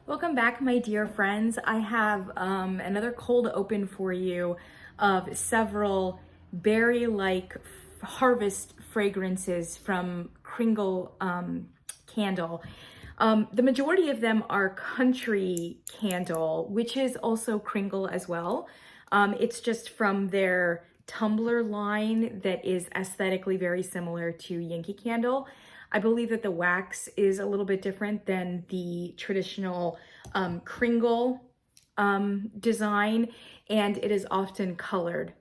Welcome back, my dear friends. I have another cold open for you of several berry-like harvest fragrances from Kringle Candle. The majority of them are Country Candle, which is also Kringle as well. It's just from their tumbler line that is aesthetically very similar to Yankee Candle. I believe that the wax is a little bit different than the traditional Kringle design, and it is often colored.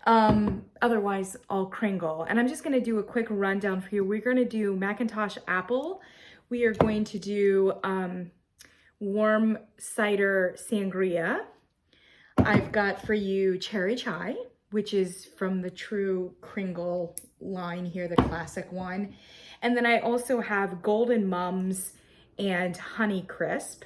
Otherwise, all Kringle. And I'm just going to do a quick rundown for you. We're going to do Macintosh Apple. We are going to do warm cider sangria. I've got for you cherry chai, which is from the true Kringle line here, the classic one. And then I also have Golden Mums and Honeycrisp.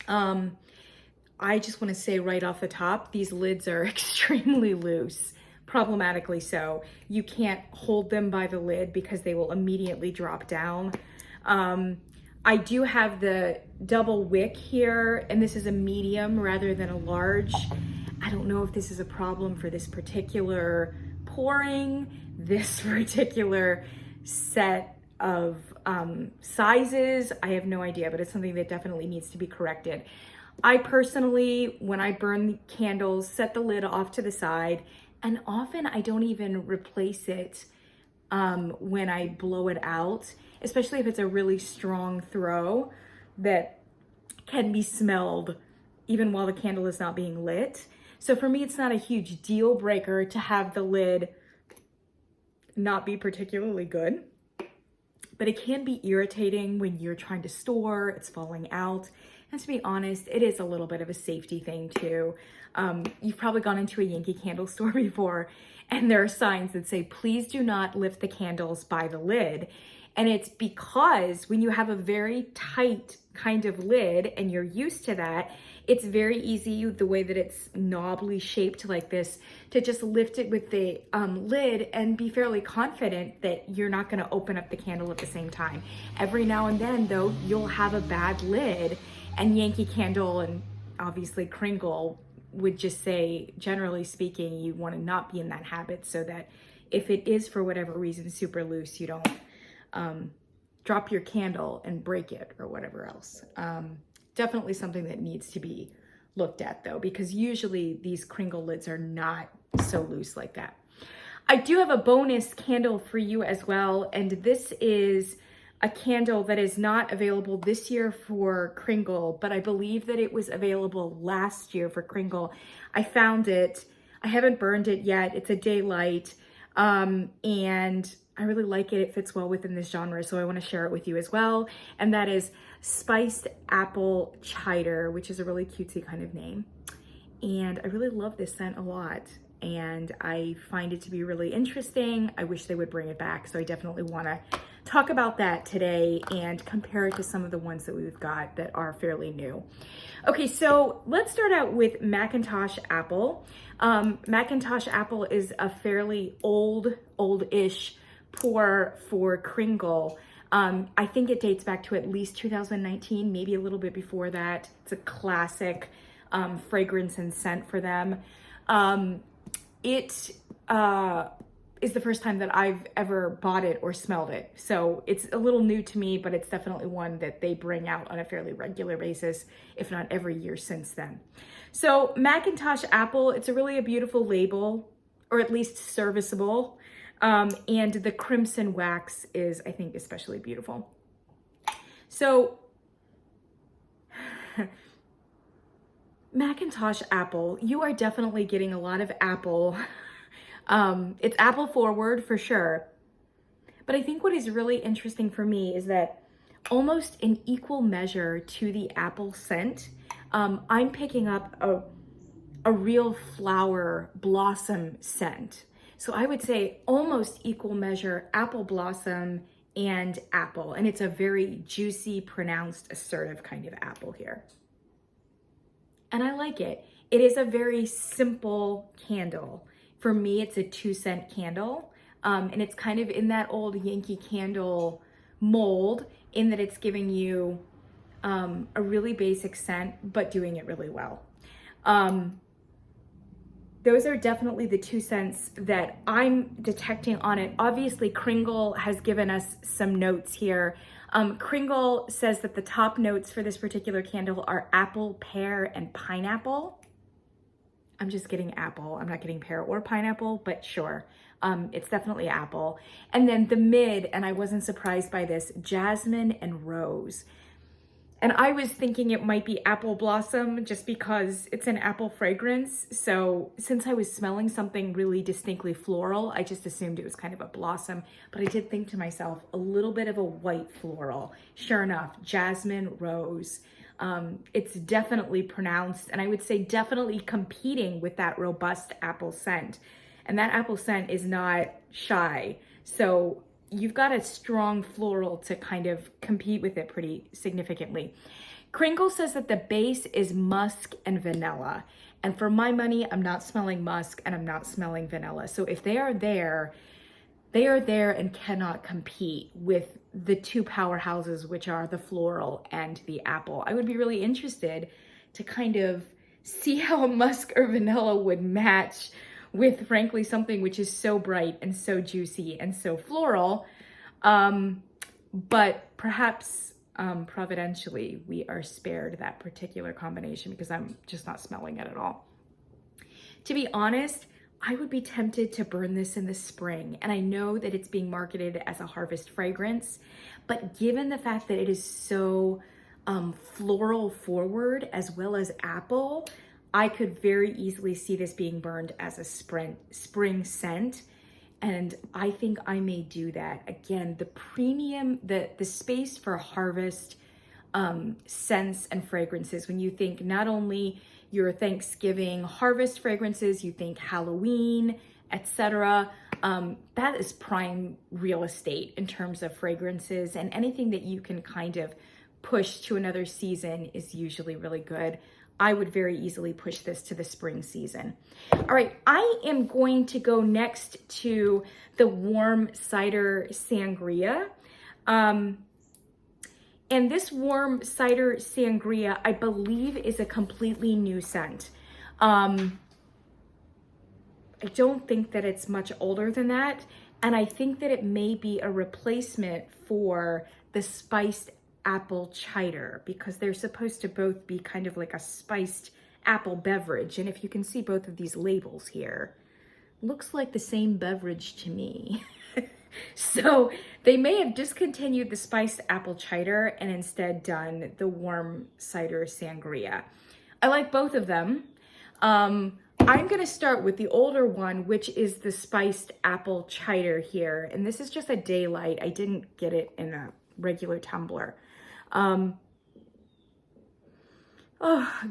I just want to say right off the top, these lids are extremely loose, problematically so. You can't hold them by the lid because they will immediately drop down. I do have the double wick here, and this is a medium rather than a large. I don't know if this is a problem for this particular pouring, this particular set of sizes. I have no idea, but it's something that definitely needs to be corrected. I personally, when I burn the candles, set the lid off to the side, and often I don't even replace it when I blow it out, especially if it's a really strong throw that can be smelled even while the candle is not being lit. So for me, it's not a huge deal breaker to have the lid not be particularly good, but it can be irritating when you're trying to store, it's falling out. And to be honest, it is a little bit of a safety thing too. You've probably gone into a Yankee Candle store before, and there are signs that say, please do not lift the candles by the lid. And it's because when you have a very tight kind of lid and you're used to that, it's very easy, the way that it's knobbly shaped like this, to just lift it with the lid and be fairly confident that you're not going to open up the candle at the same time. Every now and then, though, you'll have a bad lid, and Yankee Candle and obviously Kringle would just say, generally speaking, you want to not be in that habit, so that if it is for whatever reason super loose, you don't drop your candle and break it or whatever else. Definitely something that needs to be looked at though, because usually these Kringle lids are not so loose like that. I do have a bonus candle for you as well, and this is a candle that is not available this year for Kringle, but I believe that it was available last year for Kringle. I found it. I haven't burned it yet. It's a daylight, and I really like it. It fits well within this genre, so I want to share it with you as well. And that is Spiced Apple Cider, which is a really cutesy kind of name. And I really love this scent a lot, and I find it to be really interesting. I wish they would bring it back, so I definitely want to talk about that today and compare it to some of the ones that we've got that are fairly new. Okay, so let's start out with Macintosh Apple. Macintosh Apple is a fairly old-ish pour for Kringle. I think it dates back to at least 2019, maybe a little bit before that. It's a classic fragrance and scent for them. It is the first time that I've ever bought it or smelled it. So it's a little new to me, but it's definitely one that they bring out on a fairly regular basis, if not every year since then. So Macintosh Apple, it's a beautiful label, or at least serviceable. And the crimson wax is, I think, especially beautiful. So Macintosh Apple, you are definitely getting a lot of apple. It's apple forward for sure. But I think what is really interesting for me is that almost in equal measure to the apple scent, I'm picking up a real flower blossom scent. So I would say almost equal measure apple blossom and apple. And it's a very juicy, pronounced, assertive kind of apple here. And I like it. It is a very simple candle. For me, it's a 2-cent candle. And it's kind of in that old Yankee Candle mold, in that it's giving you a really basic scent, but doing it really well. Those are definitely the two scents that I'm detecting on it. Obviously, Kringle has given us some notes here. Kringle says that the top notes for this particular candle are apple, pear, and pineapple. I'm just getting apple. I'm not getting pear or pineapple, but sure. It's definitely apple. And then the mid, and I wasn't surprised by this, jasmine and rose. And I was thinking it might be apple blossom just because it's an apple fragrance. So since I was smelling something really distinctly floral, I just assumed it was kind of a blossom. But I did think to myself, a little bit of a white floral. Sure enough, jasmine, rose. It's definitely pronounced, and I would say definitely competing with that robust apple scent. And that apple scent is not shy. So you've got a strong floral to kind of compete with it pretty significantly. Kringle says that the base is musk and vanilla. And for my money, I'm not smelling musk and I'm not smelling vanilla. So if they are there and cannot compete with the two powerhouses, which are the floral and the apple. I would be really interested to kind of see how musk or vanilla would match with, frankly, something which is so bright and so juicy and so floral. But perhaps providentially, we are spared that particular combination because I'm just not smelling it at all. To be honest, I would be tempted to burn this in the spring. And I know that it's being marketed as a harvest fragrance, but given the fact that it is so floral forward as well as apple, I could very easily see this being burned as a spring scent. And I think I may do that. Again, the premium, the space for harvest scents and fragrances, when you think not only your Thanksgiving harvest fragrances, you think Halloween, etc. That is prime real estate in terms of fragrances, and anything that you can kind of push to another season is usually really good. I would very easily push this to the spring season. All right, I am going to go next to the warm cider sangria. And this warm cider sangria, I believe, is a completely new scent. I don't think that it's much older than that. And I think that it may be a replacement for the spiced apple cider, because they're supposed to both be kind of like a spiced apple beverage. And if you can see both of these labels here, looks like the same beverage to me. So they may have discontinued the spiced apple cider and instead done the warm cider sangria. I like both of them. I'm gonna start with the older one, which is the spiced apple cider here. And this is just a daylight. I didn't get it in a regular tumbler. Oh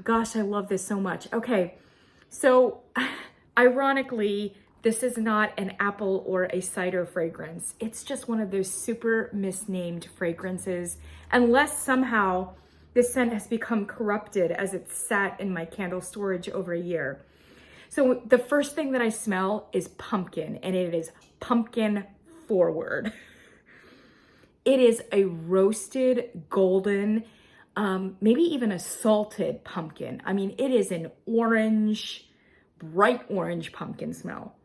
gosh, I love this so much. Okay, so ironically, this is not an apple or a cider fragrance. It's just one of those super misnamed fragrances, unless somehow this scent has become corrupted as it's sat in my candle storage over a year. So the first thing that I smell is pumpkin, and it is pumpkin forward. It is a roasted golden, maybe even a salted pumpkin. I mean, it is an orange, bright orange pumpkin smell.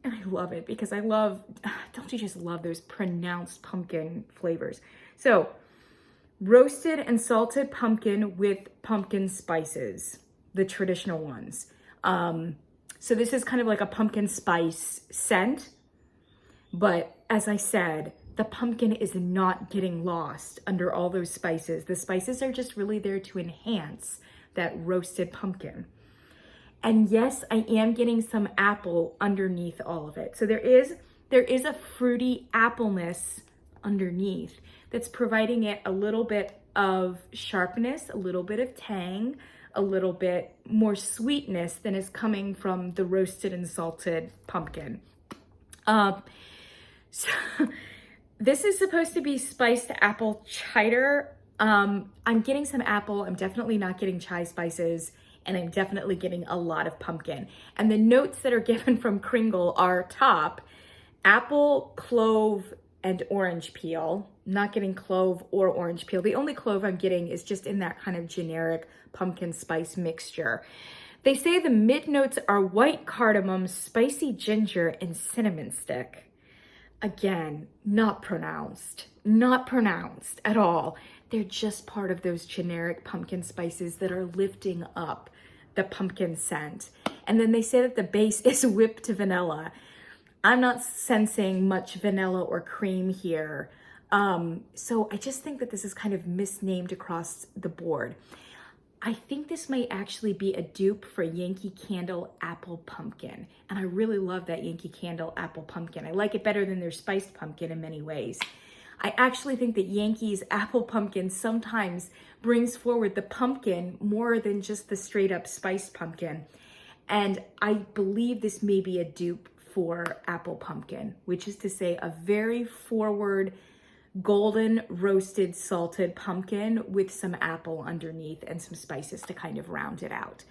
And I love it because I love, don't you just love those pronounced pumpkin flavors? So roasted and salted pumpkin with pumpkin spices, the traditional ones. So this is kind of like a pumpkin spice scent, but as I said, the pumpkin is not getting lost under all those spices. The spices are just really there to enhance that roasted pumpkin. And yes, I am getting some apple underneath all of it. So there is a fruity appleness underneath that's providing it a little bit of sharpness, a little bit of tang, a little bit more sweetness than is coming from the roasted and salted pumpkin. So this is supposed to be spiced apple cider. I'm getting some apple. I'm definitely not getting chai spices, and I'm definitely getting a lot of pumpkin. And the notes that are given from Kringle are top, apple, clove, and orange peel, Not getting clove or orange peel. The only clove I'm getting is just in that kind of generic pumpkin spice mixture. They say the mid notes are white cardamom, spicy ginger, and cinnamon stick. Again, not pronounced at all. They're just part of those generic pumpkin spices that are lifting up the pumpkin scent. And then they say that the base is whipped vanilla. I'm not sensing much vanilla or cream here. So I just think that this is kind of misnamed across the board. I think this might actually be a dupe for Yankee Candle Apple Pumpkin. And I really love that Yankee Candle Apple Pumpkin. I like it better than their spiced pumpkin in many ways. I actually think that Yankee's Apple Pumpkin sometimes brings forward the pumpkin more than just the straight up spiced pumpkin. And I believe this may be a dupe for Apple Pumpkin, which is to say a very forward golden roasted salted pumpkin with some apple underneath and some spices to kind of round it out.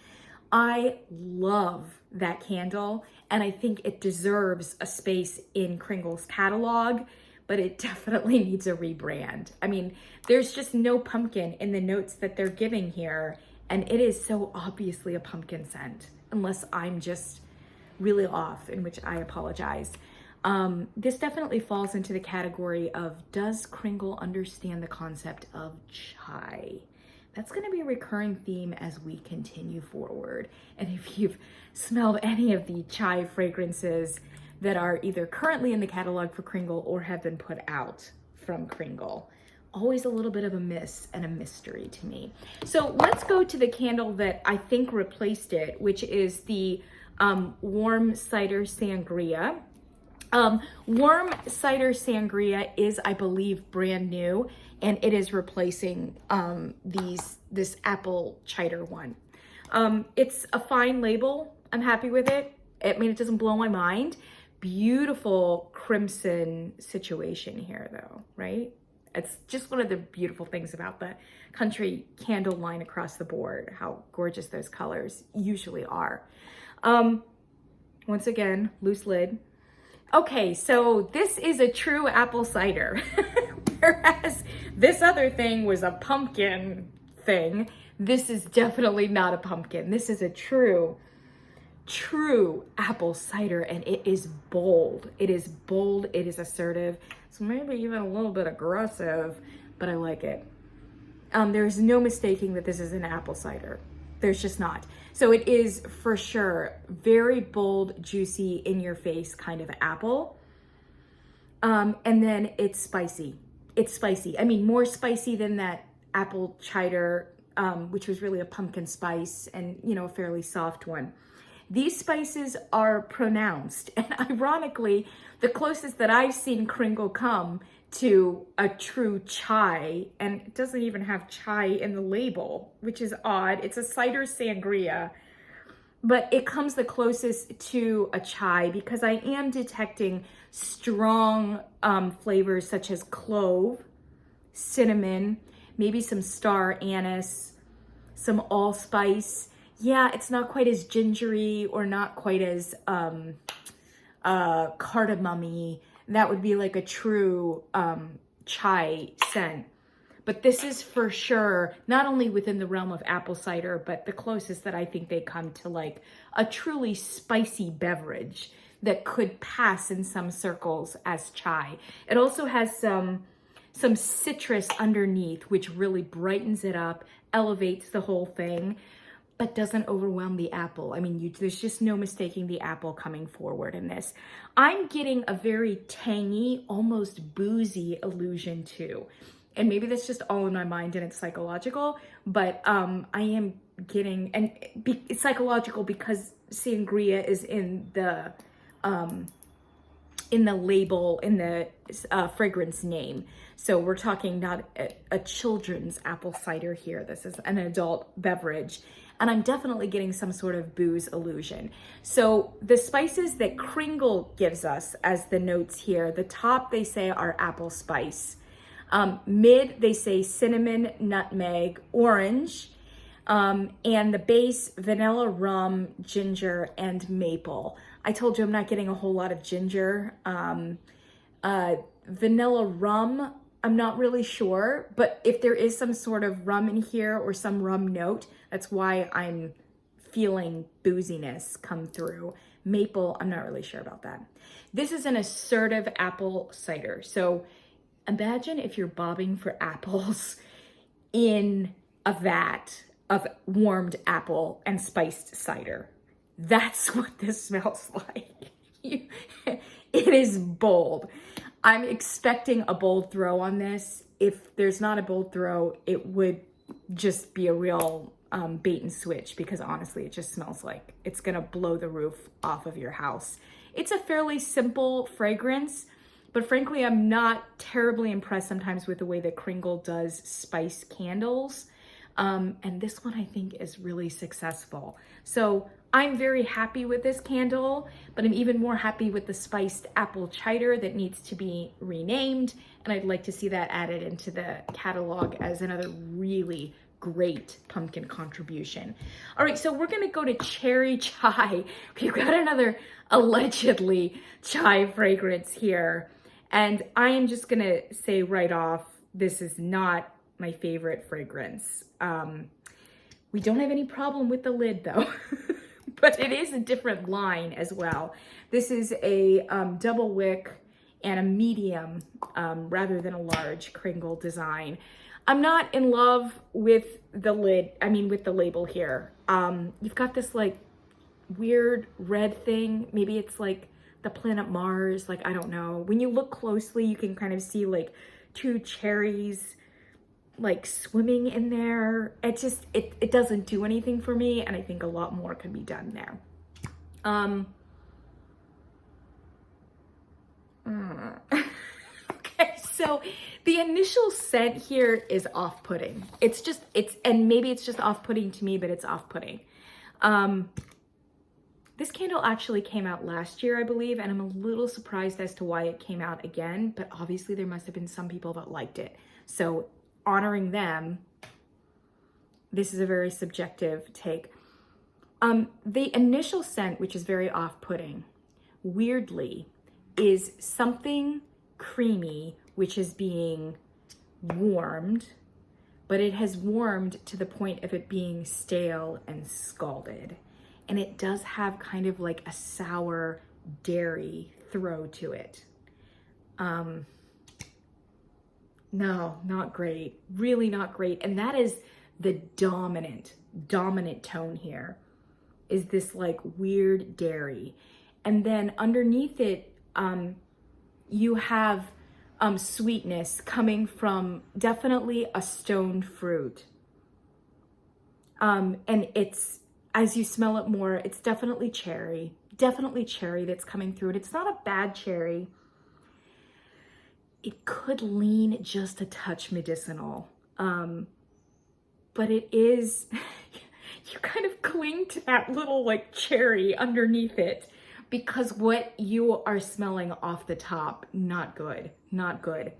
I love that candle, and I think it deserves a space in Kringle's catalog, but it definitely needs a rebrand. I mean, there's just no pumpkin in the notes that they're giving here, and it is so obviously a pumpkin scent, unless I'm just really off, in which I apologize. This definitely falls into the category of, does Kringle understand the concept of chai? That's going to be a recurring theme as we continue forward. And if you've smelled any of the chai fragrances that are either currently in the catalog for Kringle or have been put out from Kringle, always a little bit of a miss and a mystery to me. So let's go to the candle that I think replaced it, which is the warm cider sangria. Warm cider sangria is, I believe, brand new, and it is replacing this apple cider one. It's a fine label. I'm happy with it. I mean, it doesn't blow my mind. Beautiful crimson situation here, though, right? It's just one of the beautiful things about the country candle line across the board, how gorgeous those colors usually are. Once again, loose lid. Okay, so this is a true apple cider, whereas this other thing was a pumpkin thing. This is definitely not a pumpkin. This is a true apple cider, and it is bold. It is bold, it is assertive, so maybe even a little bit aggressive, but I like it. There's no mistaking that this is an apple cider. There's just not. So it is for sure very bold, juicy, in your face kind of apple. And then it's spicy. It's spicy. I mean, more spicy than that apple cider, which was really a pumpkin spice and, you know, a fairly soft one. These spices are pronounced, and ironically, the closest that I've seen Kringle come to a true chai, and it doesn't even have chai in the label, which is odd. It's a cider sangria, but it comes the closest to a chai because I am detecting strong flavors such as clove, cinnamon, maybe some star anise, some allspice. Yeah, it's not quite as gingery or not quite as cardamom-y. That would be like a true chai scent. But this is for sure not only within the realm of apple cider, but the closest that I think they come to like a truly spicy beverage that could pass in some circles as chai. It also has some citrus underneath, which really brightens it up, elevates the whole thing, but doesn't overwhelm the apple. I mean, there's just no mistaking the apple coming forward in this. I'm getting a very tangy, almost boozy illusion too. And maybe that's just all in my mind and it's psychological, but I am getting, and it's psychological because sangria is in the label, in the fragrance name. So we're talking not a children's apple cider here. This is an adult beverage. And I'm definitely getting some sort of booze illusion. So the spices that Kringle gives us as the notes here, the top they say are apple spice. Mid, they say cinnamon, nutmeg, orange. And the base, vanilla, rum, ginger, and maple. I told you I'm not getting a whole lot of ginger. Vanilla rum I'm not really sure, but if there is some sort of rum in here or some rum note, that's why I'm feeling booziness come through. Maple, I'm not really sure about that. This is an assertive apple cider. So imagine if you're bobbing for apples in a vat of warmed apple and spiced cider. That's what this smells like. It is bold. I'm expecting a bold throw on this. If there's not a bold throw, it would just be a real bait and switch, because honestly, it just smells like it's gonna blow the roof off of your house. It's a fairly simple fragrance, but frankly, I'm not terribly impressed sometimes with the way that Kringle does spice candles. And this one I think is really successful. So I'm very happy with this candle, but I'm even more happy with the spiced apple cider that needs to be renamed. And I'd like to see that added into the catalog as another really great pumpkin contribution. All right, so we're gonna go to cherry chai. We've got another allegedly chai fragrance here. And I am just gonna say right off, this is not my favorite fragrance. We don't have any problem with the lid though, but it is a different line as well. This is a double wick and a medium rather than a large Kringle design. I'm not in love with the lid, with the label here. You've got this like weird red thing. Maybe it's like the planet Mars, like, I don't know. When you look closely, you can kind of see like two cherries like swimming in there. It doesn't do anything for me, and I think a lot more can be done there. Okay, so the initial scent here is off-putting. And maybe it's just off-putting to me, but it's off-putting. This candle actually came out last year, I believe, and I'm a little surprised as to why it came out again, but obviously there must have been some people that liked it. So honoring them, this is a very subjective take. The initial scent, which is very off-putting, weirdly, is something creamy, which is being warmed, but it has warmed to the point of it being stale and scalded. And it does have kind of like a sour dairy throw to it. No, not great. Really not great. And that is the dominant tone here, is this like weird dairy. And then underneath it, you have sweetness coming from definitely a stone fruit. And it's, as you smell it more, it's definitely cherry that's coming through it. It's not a bad cherry. It could lean just a touch medicinal, but it is, you kind of cling to that little like cherry underneath it, because what you are smelling off the top, not good, not good.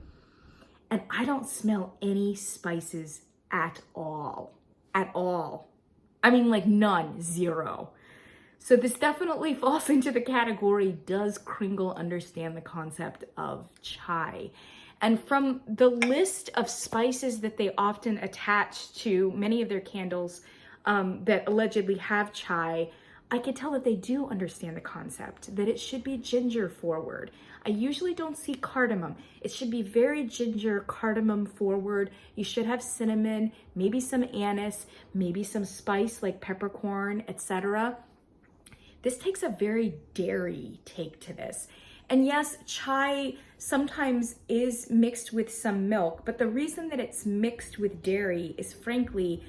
And I don't smell any spices at all. I mean, like none, zero. So this definitely falls into the category, does Kringle understand the concept of chai? And from the list of spices that they often attach to many of their candles that allegedly have chai, I could tell that they do understand the concept, that it should be ginger forward. I usually don't see cardamom. It should be very ginger, cardamom forward. You should have cinnamon, maybe some anise, maybe some spice like peppercorn, etc. This takes a very dairy take to this. And yes, chai sometimes is mixed with some milk, but the reason that it's mixed with dairy is frankly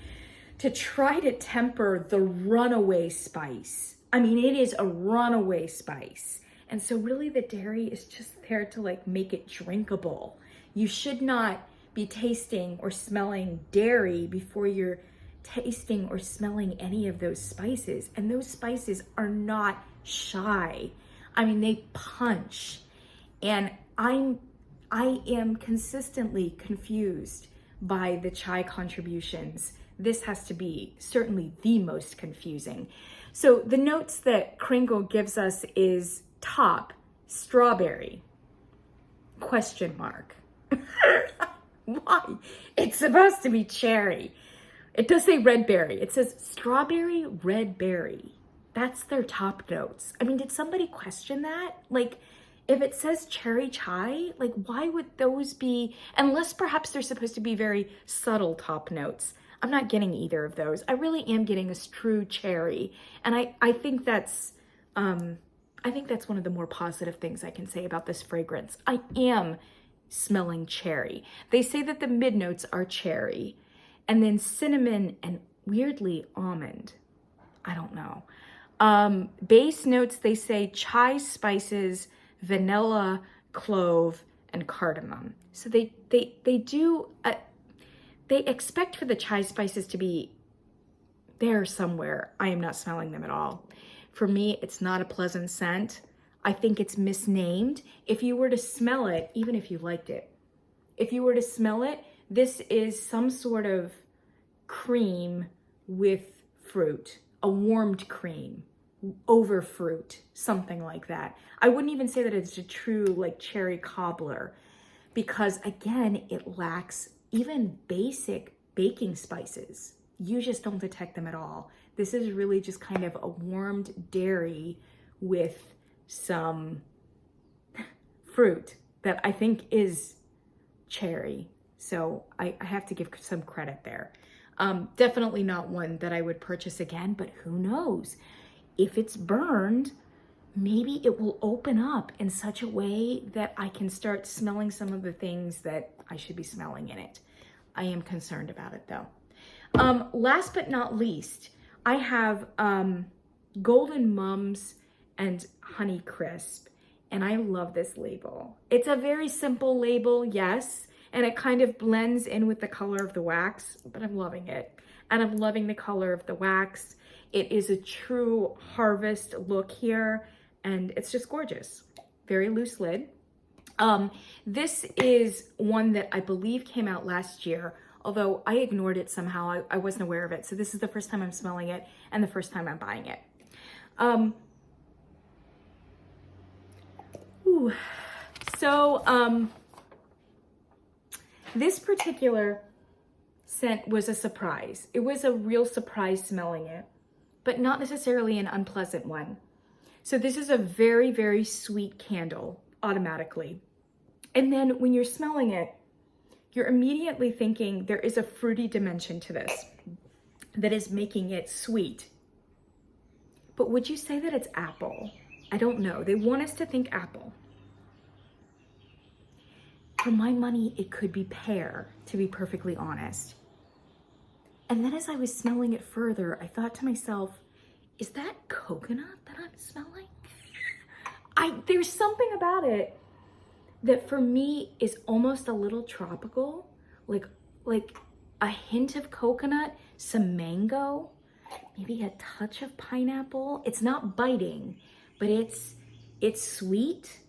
to try to temper the runaway spice. I mean, it is a runaway spice. And so really the dairy is just there to like make it drinkable. You should not be tasting or smelling dairy before you're tasting or smelling any of those spices. And those spices are not shy. I mean, they punch. And I am consistently confused by the chai contributions. This has to be certainly the most confusing. So the notes that Kringle gives us is top, strawberry, question mark. Why? It's supposed to be cherry. It does say red berry. It says strawberry, red berry. That's their top notes. I mean, did somebody question that? Like, if it says cherry chai, like, why would those be, unless perhaps they're supposed to be very subtle top notes. I'm not getting either of those. I really am getting a true cherry. And I think that's one of the more positive things I can say about this fragrance. I am smelling cherry. They say that the mid notes are cherry, and then cinnamon and weirdly almond. I don't know. Base notes, they say chai spices, vanilla, clove, and cardamom. So they expect for the chai spices to be there somewhere. I am not smelling them at all. For me, it's not a pleasant scent. I think it's misnamed. If you were to smell it, even if you liked it, if you were to smell it, this is some sort of cream with fruit, a warmed cream over fruit, something like that. I wouldn't even say that it's a true like cherry cobbler, because again, it lacks even basic baking spices. You just don't detect them at all. This is really just kind of a warmed dairy with some fruit that I think is cherry. So I have to give some credit there. Definitely not one that I would purchase again, but who knows? If it's burned, maybe it will open up in such a way that I can start smelling some of the things that I should be smelling in it. I am concerned about it though. Last but not least, I have Golden Mums and Honeycrisp, and I love this label. It's a very simple label, yes, and it kind of blends in with the color of the wax, but I'm loving it. And I'm loving the color of the wax. It is a true harvest look here, and it's just gorgeous. Very loose lid. This is one that I believe came out last year, although I ignored it somehow. I wasn't aware of it. So this is the first time I'm smelling it and the first time I'm buying it. This particular scent was a surprise. It was a real surprise smelling it, but not necessarily an unpleasant one. So this is a very, very sweet candle automatically. And then when you're smelling it, you're immediately thinking there is a fruity dimension to this that is making it sweet. But would you say that it's apple? I don't know. They want us to think apple. For my money, it could be pear, to be perfectly honest. And then as I was smelling it further, I thought to myself, is that coconut that I'm smelling? There's something about it that for me is almost a little tropical, like a hint of coconut, some mango, maybe a touch of pineapple. It's not biting, but it's sweet.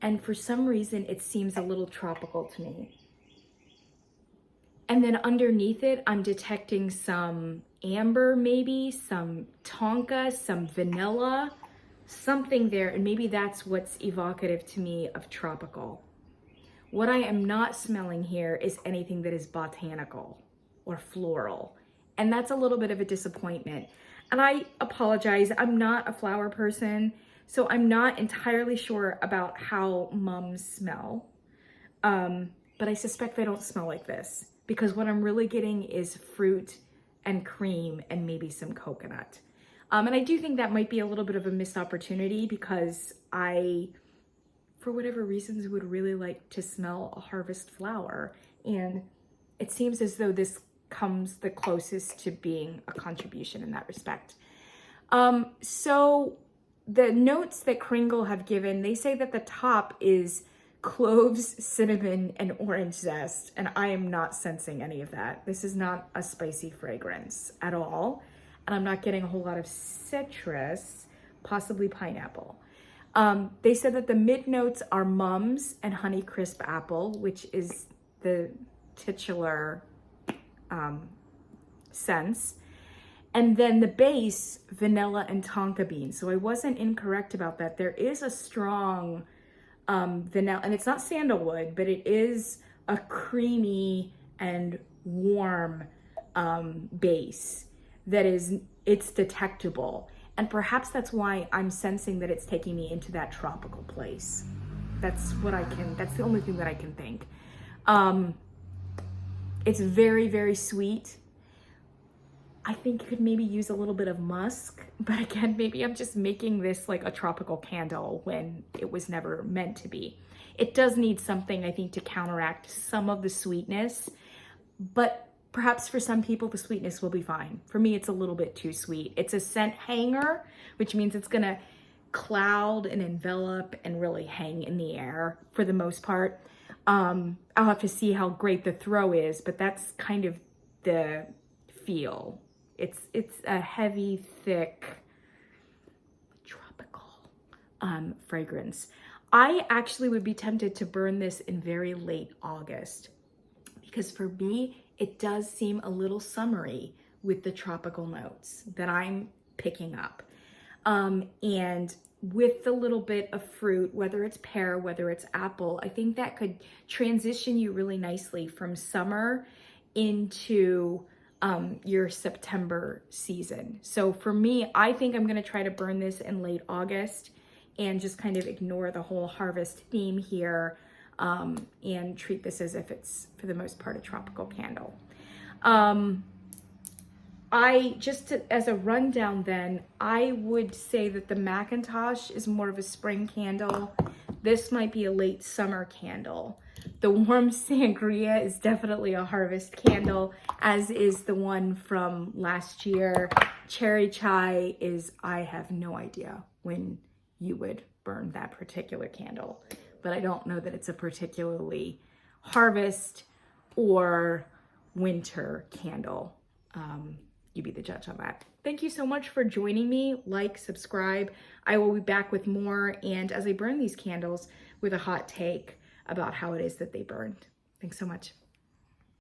And for some reason, it seems a little tropical to me. And then underneath it, I'm detecting some amber, maybe some tonka, some vanilla, something there. And maybe that's what's evocative to me of tropical. What I am not smelling here is anything that is botanical or floral. And that's a little bit of a disappointment. And I apologize, I'm not a flower person, so I'm not entirely sure about how mums smell. But I suspect they don't smell like this, because what I'm really getting is fruit and cream and maybe some coconut. And I do think that might be a little bit of a missed opportunity, because I, for whatever reasons, would really like to smell a harvest flower. And it seems as though this comes the closest to being a contribution in that respect. So the notes that Kringle have given, they say that the top is cloves, cinnamon, and orange zest, and I am not sensing any of that. This is not a spicy fragrance at all, and I'm not getting a whole lot of citrus, possibly pineapple. They said that the mid notes are mums and Honeycrisp apple, which is the titular sense. And then the base, vanilla and tonka bean. So I wasn't incorrect about that. There is a strong vanilla, and it's not sandalwood, but it is a creamy and warm base that it's detectable. And perhaps that's why I'm sensing that it's taking me into that tropical place. That's the only thing that I can think. It's very, very sweet. I think it could maybe use a little bit of musk, but again, maybe I'm just making this like a tropical candle when it was never meant to be. It does need something, I think, to counteract some of the sweetness, but perhaps for some people, the sweetness will be fine. For me, it's a little bit too sweet. It's a scent hanger, which means it's gonna cloud and envelop and really hang in the air for the most part. I'll have to see how great the throw is, but that's kind of the feel. It's a heavy, thick, tropical fragrance. I actually would be tempted to burn this in very late August because for me, it does seem a little summery with the tropical notes that I'm picking up. And with the little bit of fruit, whether it's pear, whether it's apple, I think that could transition you really nicely from summer into your September season. So for me, I think I'm gonna try to burn this in late August and just kind of ignore the whole harvest theme here and treat this as if it's, for the most part, a tropical candle. As a rundown then, I would say that the Macintosh is more of a spring candle. This might be a late summer candle. The warm Sangria is definitely a harvest candle, as is the one from last year. Cherry Chai is, I have no idea when you would burn that particular candle, but I don't know that it's a particularly harvest or winter candle. You be the judge on that. Thank you so much for joining me. Like, subscribe. I will be back with more, and as I burn these candles, with a hot take about how it is that they burned. Thanks so much.